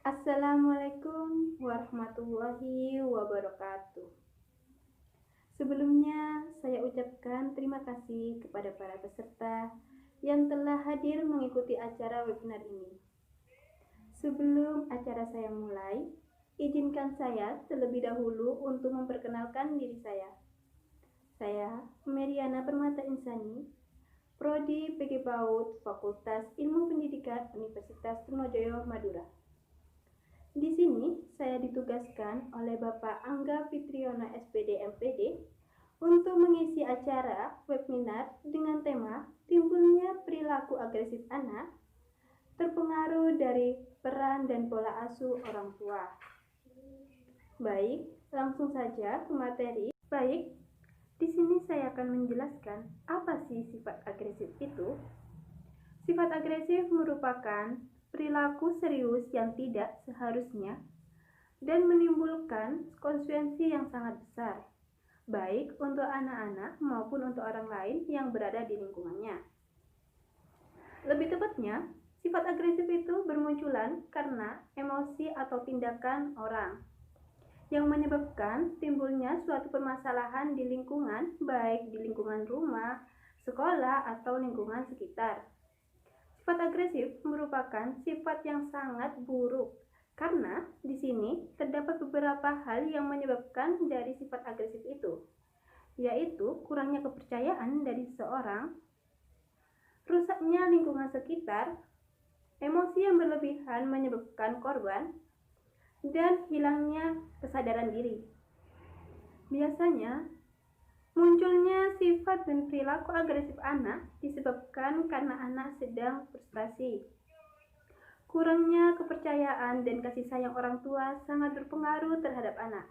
Assalamualaikum warahmatullahi wabarakatuh. Sebelumnya, saya ucapkan terima kasih kepada para peserta yang telah hadir mengikuti acara webinar ini. Sebelum acara saya mulai, izinkan saya terlebih dahulu untuk memperkenalkan diri saya. Saya Meriana Permata Insani, Prodi PG PAUD Fakultas Ilmu Pendidikan Universitas Trunojoyo, Madura. Di sini saya ditugaskan oleh Bapak Angga Fitriyono SPD MPD untuk mengisi acara webinar dengan tema timbulnya perilaku agresif anak terpengaruh dari peran dan pola asuh orang tua. Baik, langsung saja ke materi. Baik, di sini saya akan menjelaskan apa sih sifat agresif itu. Sifat agresif merupakan perilaku serius yang tidak seharusnya dan menimbulkan konsekuensi yang sangat besar, baik untuk anak-anak maupun untuk orang lain yang berada di lingkungannya. Lebih tepatnya, sifat agresif itu bermunculan karena emosi atau tindakan orang yang menyebabkan timbulnya suatu permasalahan di lingkungan, baik di lingkungan rumah, sekolah, atau lingkungan sekitar. Sifat agresif merupakan sifat yang sangat buruk karena di sini terdapat beberapa hal yang menyebabkan dari sifat agresif itu, yaitu kurangnya kepercayaan dari seseorang, rusaknya lingkungan sekitar, emosi yang berlebihan menyebabkan korban, dan hilangnya kesadaran diri. Biasanya, munculnya sifat dan perilaku agresif anak disebabkan karena anak sedang frustasi. Kurangnya kepercayaan dan kasih sayang orang tua sangat berpengaruh terhadap anak.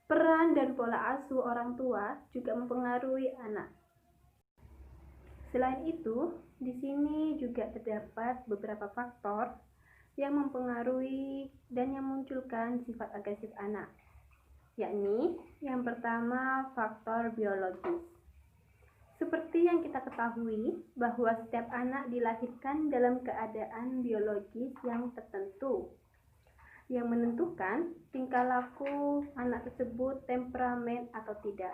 Peran dan pola asuh orang tua juga mempengaruhi anak. Selain itu, di sini juga terdapat beberapa faktor yang mempengaruhi dan yang memunculkan sifat agresif anak, yakni yang pertama faktor biologis. Seperti yang kita ketahui bahwa setiap anak dilahirkan dalam keadaan biologis yang tertentu, yang menentukan tingkah laku anak tersebut temperamen atau tidak.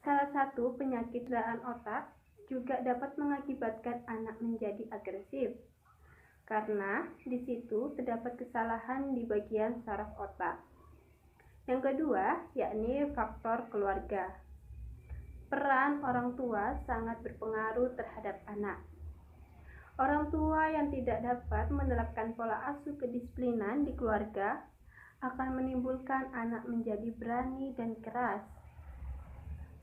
Salah satu penyakit cedera otak juga dapat mengakibatkan anak menjadi agresif, karena di situ terdapat kesalahan di bagian saraf otak. Yang kedua, yakni faktor keluarga. Peran orang tua sangat berpengaruh terhadap anak. Orang tua yang tidak dapat menerapkan pola asuh kedisiplinan di keluarga akan menimbulkan anak menjadi berani dan keras.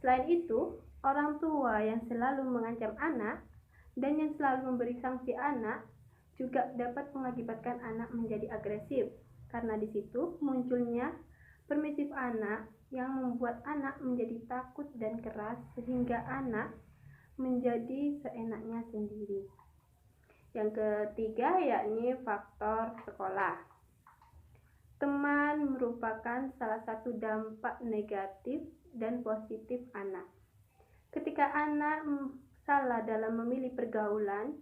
Selain itu, orang tua yang selalu mengancam anak dan yang selalu memberi sanksi anak juga dapat mengakibatkan anak menjadi agresif, karena di situ munculnya permisif anak yang membuat anak menjadi takut dan keras sehingga anak menjadi seenaknya sendiri. Yang ketiga, yakni faktor sekolah. Teman merupakan salah satu dampak negatif dan positif anak. Ketika anak salah dalam memilih pergaulan,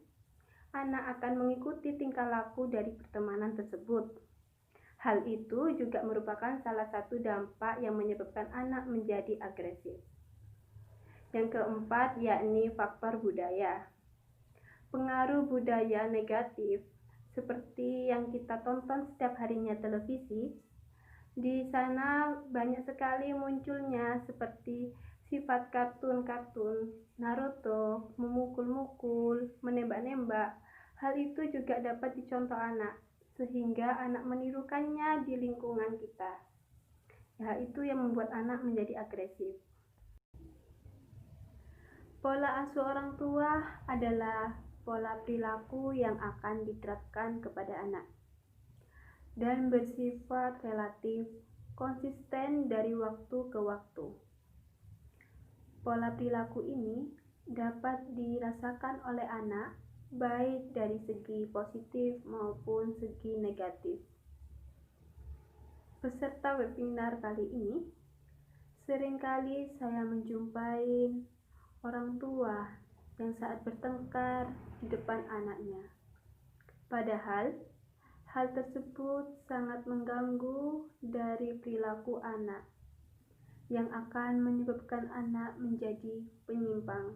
anak akan mengikuti tingkah laku dari pertemanan tersebut. Hal itu juga merupakan salah satu dampak yang menyebabkan anak menjadi agresif. Yang keempat, yakni faktor budaya. Pengaruh budaya negatif seperti yang kita tonton setiap harinya televisi, di sana banyak sekali munculnya seperti sifat kartun-kartun Naruto, memukul-mukul, menembak-nembak. Hal itu juga dapat dicontoh anak, sehingga anak menirukannya di lingkungan kita. Ya, itu yang membuat anak menjadi agresif. Pola asuh orang tua adalah pola perilaku yang akan diterapkan kepada anak dan bersifat relatif konsisten dari waktu ke waktu. Pola perilaku ini dapat dirasakan oleh anak baik dari segi positif maupun segi negatif. Peserta webinar kali ini, seringkali saya menjumpai orang tua yang saat bertengkar di depan anaknya. Padahal Hal tersebut sangat mengganggu dari perilaku anak, yang akan menyebabkan anak menjadi penyimpang.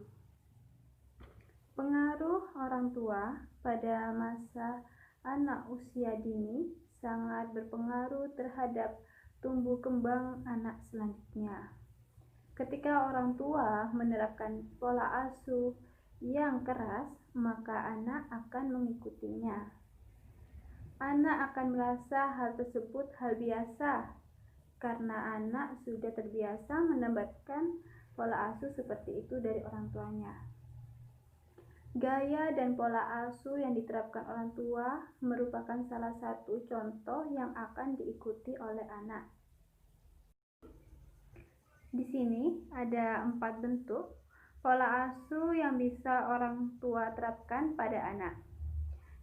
Pengaruh orang tua pada masa anak usia dini sangat berpengaruh terhadap tumbuh kembang anak selanjutnya. Ketika orang tua menerapkan pola asuh yang keras, maka anak akan mengikutinya. Anak akan merasa hal tersebut hal biasa karena anak sudah terbiasa mendapatkan pola asuh seperti itu dari orang tuanya. Gaya dan pola asuh yang diterapkan orang tua merupakan salah satu contoh yang akan diikuti oleh anak. Di sini ada 4 bentuk pola asuh yang bisa orang tua terapkan pada anak.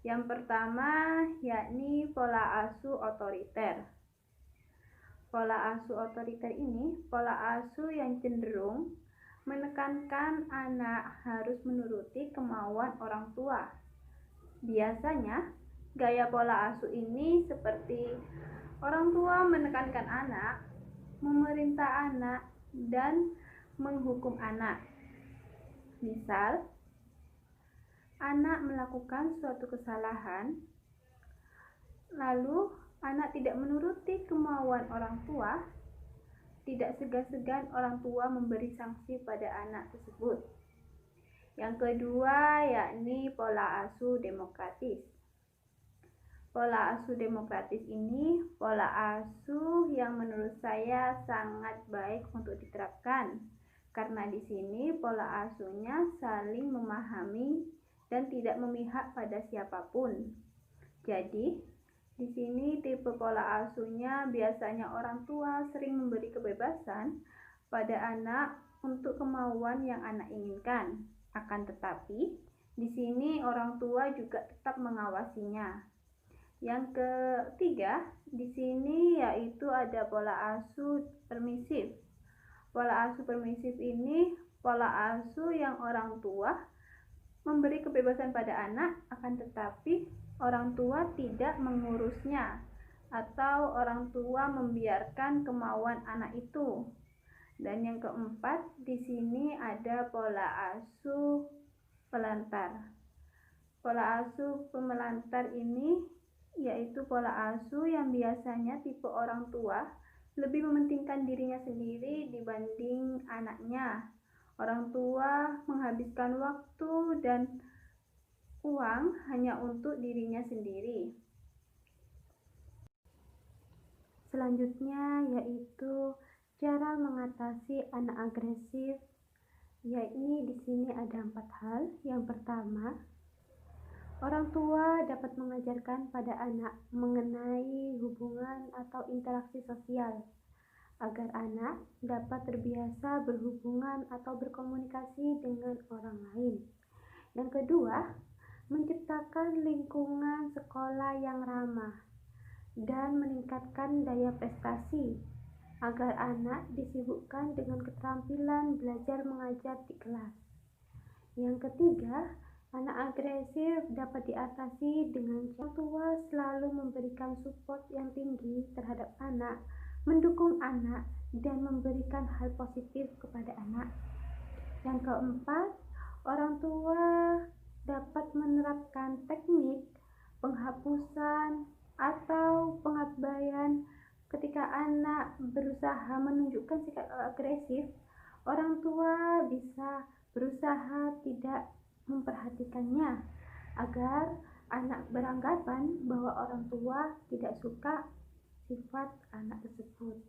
Yang pertama yakni pola asuh otoriter. Pola asuh otoriter ini pola asuh yang cenderung menekankan anak harus menuruti kemauan orang tua. Biasanya gaya pola asuh ini seperti orang tua menekankan anak, memerintah anak, dan menghukum anak. Misal, anak melakukan suatu kesalahan, lalu anak tidak menuruti kemauan orang tua, tidak segan-segan orang tua memberi sanksi pada anak tersebut. Yang kedua yakni pola asuh demokratis. Pola asuh demokratis ini pola asuh yang menurut saya sangat baik untuk diterapkan, karena di sini pola asuhnya saling memahami dan tidak memihak pada siapapun. Jadi, di sini tipe pola asuhnya biasanya orang tua sering memberi kebebasan pada anak untuk kemauan yang anak inginkan. Akan tetapi, di sini orang tua juga tetap mengawasinya. Yang ketiga, di sini yaitu ada pola asuh permisif. Pola asuh permisif ini pola asuh yang orang tua memberi kebebasan pada anak, akan tetapi orang tua tidak mengurusnya atau orang tua membiarkan kemauan anak itu. Dan yang keempat, di sini ada pola asuh pelantar. Pola asuh pemelantar ini yaitu pola asuh yang biasanya tipe orang tua lebih mementingkan dirinya sendiri dibanding anaknya. Orang tua menghabiskan waktu dan uang hanya untuk dirinya sendiri. Selanjutnya yaitu cara mengatasi anak agresif, yakni di sini ada 4 hal. Yang pertama, orang tua dapat mengajarkan pada anak mengenai hubungan atau interaksi sosial, agar anak dapat terbiasa berhubungan atau berkomunikasi dengan orang lain. Yang kedua, menciptakan lingkungan sekolah yang ramah dan meningkatkan daya prestasi, agar anak disibukkan dengan keterampilan belajar mengajar di kelas. Yang ketiga, anak agresif dapat diatasi dengan orang tua selalu memberikan support yang tinggi terhadap anak, mendukung anak, dan memberikan hal positif kepada anak. Yang keempat, orang tua dapat menerapkan teknik penghapusan atau pengabaian ketika anak berusaha menunjukkan sikap agresif. Orang tua bisa berusaha tidak memperhatikannya agar anak beranggapan bahwa orang tua tidak suka sifat anak tersebut.